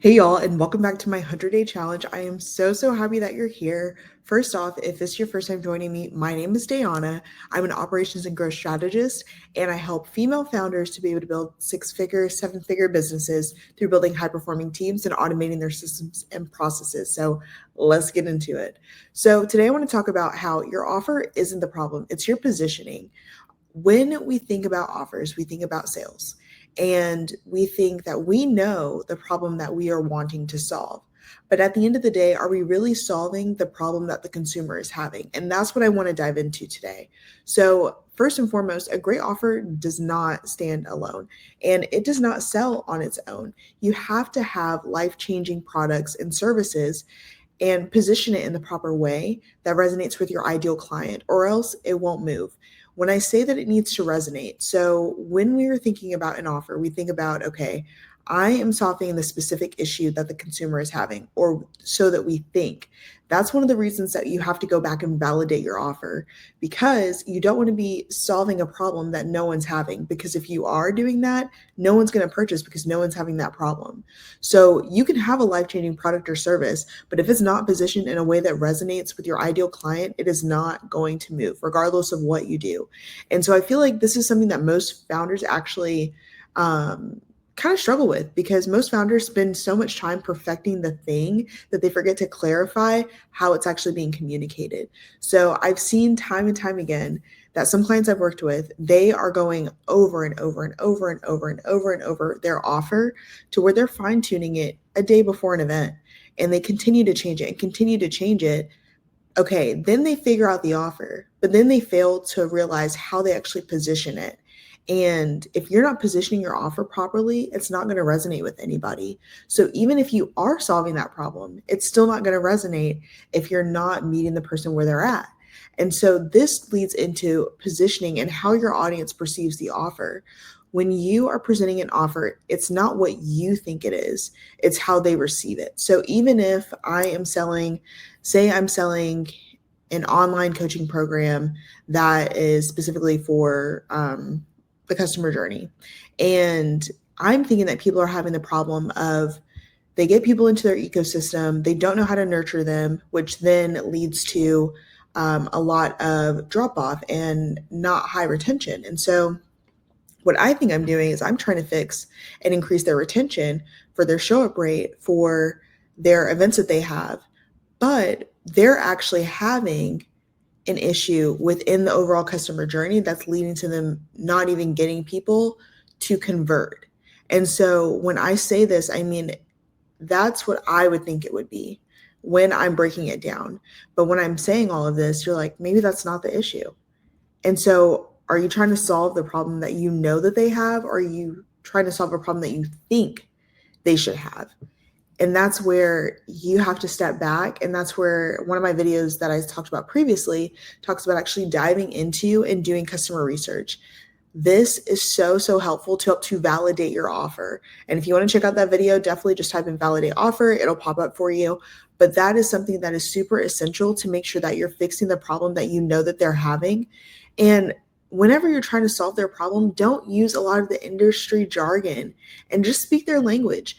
Hey y'all, and welcome back to my 100-day challenge. I am so happy that you're here. First off, if this is your first time joining me, my name is Dayana. I'm an operations and growth strategist, and I help female founders to be able to build six-figure, seven-figure businesses through building high-performing teams and automating their systems and processes. So let's get into it. So today I want to talk about how your offer isn't the problem, it's your positioning. When we think about offers, we think about sales. And we think that we know the problem that we are wanting to solve. But at the end of the day, are we really solving the problem that the consumer is having? And that's what I want to dive into today. So, first and foremost, a great offer does not stand alone and it does not sell on its own. You have to have life changing products and services and position it in the proper way that resonates with your ideal client, or else it won't move. When I say that it needs to resonate, so when we are thinking about an offer, we think about, okay, I am solving the specific issue that the consumer is having, or so that we think. That's one of the reasons that you have to go back and validate your offer because you don't want to be solving a problem that no one's having. Because if you are doing that, no one's going to purchase because no one's having that problem. So you can have a life changing product or service, but if it's not positioned in a way that resonates with your ideal client, it is not going to move, regardless of what you do. And so I feel like this is something that most founders actually kind of struggle with because most founders spend so much time perfecting the thing that they forget to clarify how it's actually being communicated. So I've seen time and time again that some clients I've worked with, they are going over and over and over and over and over and over their offer to where they're fine tuning it a day before an event. And they continue to change it and continue to change it. Okay, then they figure out the offer, but then they fail to realize how they actually position it. And if you're not positioning your offer properly, it's not going to resonate with anybody. So even if you are solving that problem, it's still not going to resonate if you're not meeting the person where they're at. And so this leads into positioning and how your audience perceives the offer. When you are presenting an offer, it's not what you think it is, it's how they receive it. So even if I am selling, say I'm selling an online coaching program that is specifically for the customer journey. And I'm thinking that people are having the problem of they get people into their ecosystem, they don't know how to nurture them, which then leads to a lot of drop off and not high retention. And so, what I think I'm doing is I'm trying to fix and increase their retention for their show up rate for their events that they have. But they're actually having an issue within the overall customer journey that's leading to them not even getting people to convert. And so when I say this, I mean, that's what I would think it would be when I'm breaking it down. But when I'm saying all of this, you're like, maybe that's not the issue. And so are you trying to solve the problem that you know that they have, or are you trying to solve a problem that you think they should have? And that's where you have to step back. And that's where one of my videos that I talked about previously talks about actually diving into and doing customer research. This is so helpful to help to validate your offer. And if you want to check out that video, definitely just type in validate offer, it'll pop up for you. But that is something that is super essential to make sure that you're fixing the problem that you know that they're having. And whenever you're trying to solve their problem, don't use a lot of the industry jargon and just speak their language.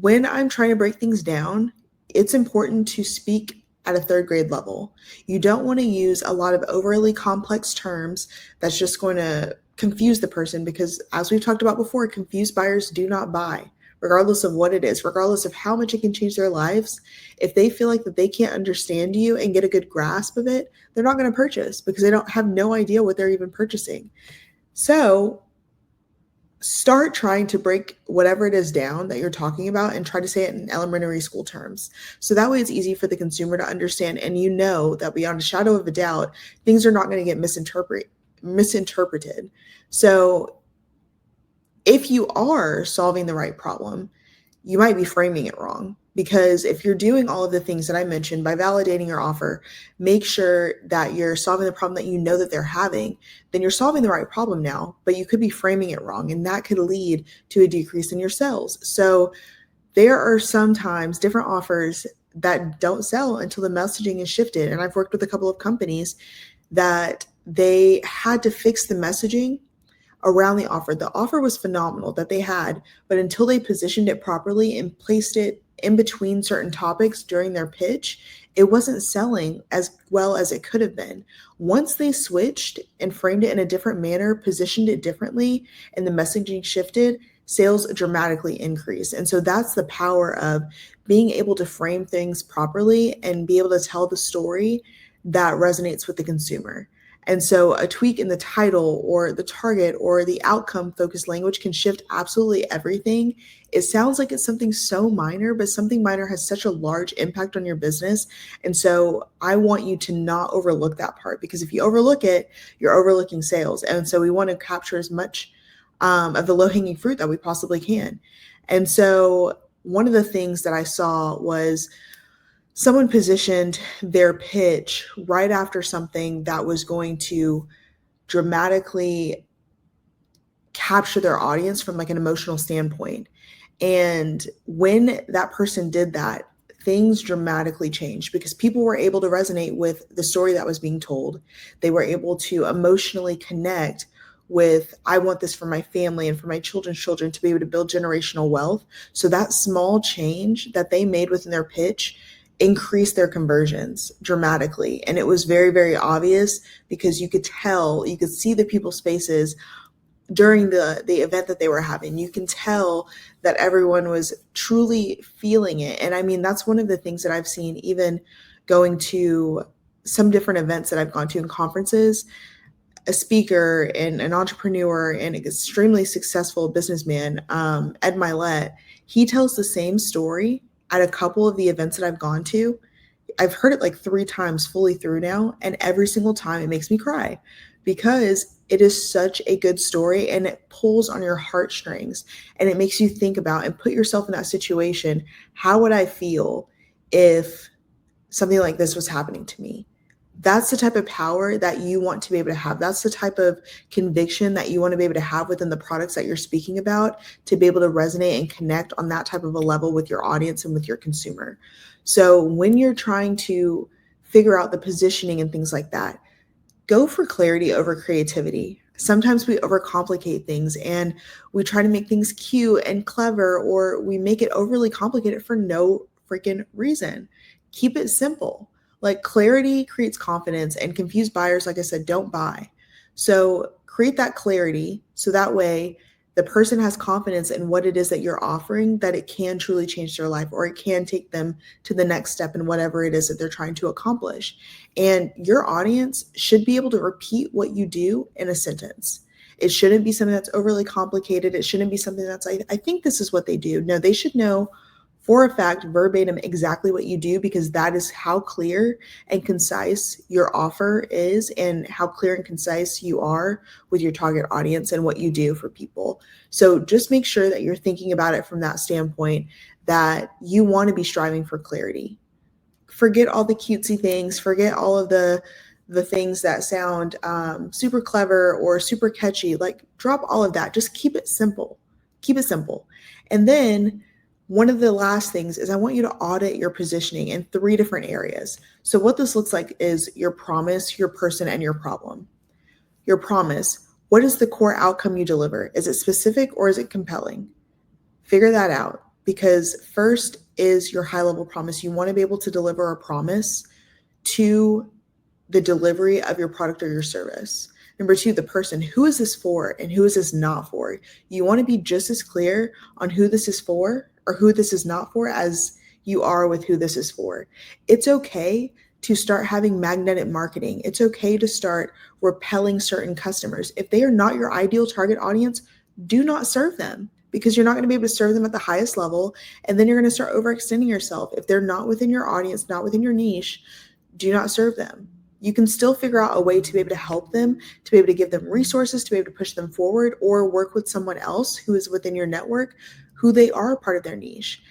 When I'm trying to break things down, it's important to speak at a third grade level. You don't want to use a lot of overly complex terms that's just going to confuse the person because, as we've talked about before, confused buyers do not buy, regardless of what it is, regardless of how much it can change their lives. If they feel like that they can't understand you and get a good grasp of it, they're not going to purchase because they don't have no idea what they're even purchasing. So start trying to break whatever it is down that you're talking about and try to say it in elementary school terms. So that way it's easy for the consumer to understand. And you know that beyond a shadow of a doubt, things are not going to get misinterpreted. So if you are solving the right problem, you might be framing it wrong. Because if you're doing all of the things that I mentioned by validating your offer, make sure that you're solving the problem that you know that they're having, then you're solving the right problem now, but you could be framing it wrong. And that could lead to a decrease in your sales. So there are sometimes different offers that don't sell until the messaging is shifted. And I've worked with a couple of companies that they had to fix the messaging around the offer was phenomenal that they had, but until they positioned it properly and placed it in between certain topics during their pitch, it wasn't selling as well as it could have been. Once they switched and framed it in a different manner, positioned it differently, and the messaging shifted, sales dramatically increased. And so that's the power of being able to frame things properly and be able to tell the story that resonates with the consumer. And so a tweak in the title or the target or the outcome focused language can shift absolutely everything. It sounds like it's something so minor, but something minor has such a large impact on your business. And so I want you to not overlook that part, because if you overlook it, you're overlooking sales. And so we want to capture as much of the low hanging fruit that we possibly can. And so one of the things that I saw was someone positioned their pitch right after something that was going to dramatically capture their audience from like an emotional standpoint. And when that person did that, things dramatically changed because people were able to resonate with the story that was being told. They were able to emotionally connect with, I want this for my family and for my children's children to be able to build generational wealth. So that small change that they made within their pitch increased their conversions dramatically. And it was very, very obvious because you could tell, you could see the people's faces during the event that they were having. You can tell that everyone was truly feeling it. And I mean, that's one of the things that I've seen even going to some different events that I've gone to in conferences. A speaker and an entrepreneur and an extremely successful businessman, Ed Milet, he tells the same story at a couple of the events that I've gone to. I've heard it like 3 times fully through now, and every single time it makes me cry because it is such a good story and it pulls on your heartstrings and it makes you think about and put yourself in that situation. How would I feel if something like this was happening to me? That's the type of power that you want to be able to have. That's the type of conviction that you want to be able to have within the products that you're speaking about, to be able to resonate and connect on that type of a level with your audience and with your consumer. So when you're trying to figure out the positioning and things like that, go for clarity over creativity. Sometimes we overcomplicate things and we try to make things cute and clever, or we make it overly complicated for no freaking reason. Keep it simple. Like, clarity creates confidence, and confused buyers, like I said, don't buy. So create that clarity so that way the person has confidence in what it is that you're offering, that it can truly change their life or it can take them to the next step in whatever it is that they're trying to accomplish. And your audience should be able to repeat what you do in a sentence. It shouldn't be something that's overly complicated. It shouldn't be something that's like, I think this is what they do. No, they should know for a fact, verbatim, exactly what you do, because that is how clear and concise your offer is and how clear and concise you are with your target audience and what you do for people. So just make sure that you're thinking about it from that standpoint, that you want to be striving for clarity. Forget all the cutesy things, forget all of the things that sound super clever or super catchy. Like, drop all of that. Just keep it simple. Keep it simple. And then one of the last things is I want you to audit your positioning in 3 different areas. So what this looks like is your promise, your person, and your problem. Your promise, what is the core outcome you deliver? Is it specific or is it compelling? Figure that out, because first is your high level promise. You want to be able to deliver a promise to the delivery of your product or your service. Number 2, the person. Who is this for and who is this not for? You want to be just as clear on who this is for or who this is not for as you are with who this is for. It's okay to start having magnetic marketing. It's okay to start repelling certain customers. If they are not your ideal target audience, do not serve them, because you're not going to be able to serve them at the highest level. And then you're going to start overextending yourself. If they're not within your audience, not within your niche, do not serve them. You can still figure out a way to be able to help them, to be able to give them resources, to be able to push them forward, or work with someone else who is within your network, who they are a part of their niche.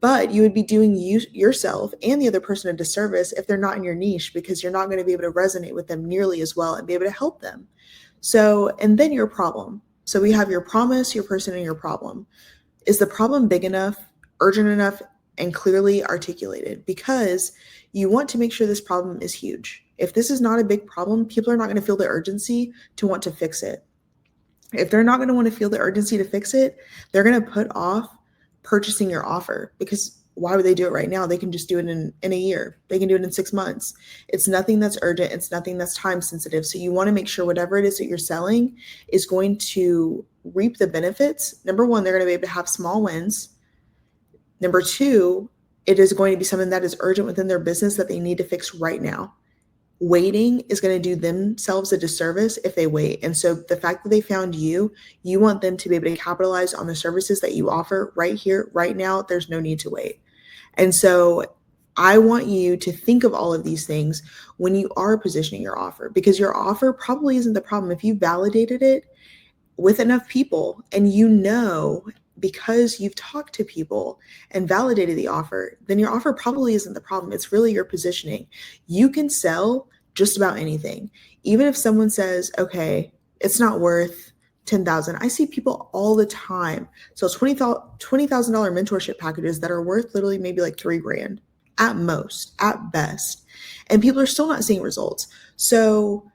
But you would be doing yourself and the other person a disservice if they're not in your niche, because you're not going to be able to resonate with them nearly as well and be able to help them. So, and then your problem. So we have your promise, your person, and your problem. Is the problem big enough, urgent enough, and clearly articulated? Because you want to make sure this problem is huge. If this is not a big problem, people are not going to feel the urgency to want to fix it. If they're not going to want to feel the urgency to fix it, they're going to put off purchasing your offer, because why would they do it right now? They can just do it in a year. They can do it in 6 months. It's nothing that's urgent. It's nothing that's time sensitive. So you want to make sure whatever it is that you're selling is going to reap the benefits. Number one, they're going to be able to have small wins. Number two, it is going to be something that is urgent within their business that they need to fix right now. Waiting is going to do themselves a disservice if they wait. And so the fact that they found you, you want them to be able to capitalize on the services that you offer right here, right now. There's no need to wait. And so I want you to think of all of these things when you are positioning your offer, because your offer probably isn't the problem. If you validated it with enough people and because you've talked to people and validated the offer, then your offer probably isn't the problem. It's really your positioning. You can sell just about anything. Even if someone says, okay, it's not worth 10,000. I see people all the time. So $20,000 mentorship packages that are worth literally maybe like $3,000 at most, at best. And people are still not seeing results. So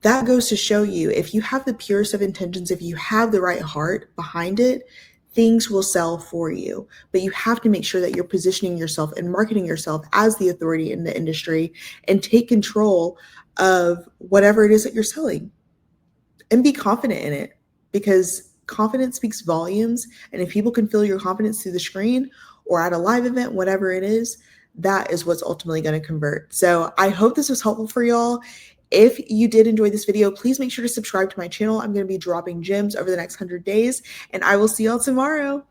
that goes to show you, if you have the purest of intentions, if you have the right heart behind it, things will sell for you. But you have to make sure that you're positioning yourself and marketing yourself as the authority in the industry, and take control of whatever it is that you're selling and be confident in it, because confidence speaks volumes. And if people can feel your confidence through the screen or at a live event, whatever it is, that is what's ultimately going to convert. So I hope this was helpful for y'all. If you did enjoy this video, please make sure to subscribe to my channel. I'm going to be dropping gems over the next 100 days, and I will see y'all tomorrow.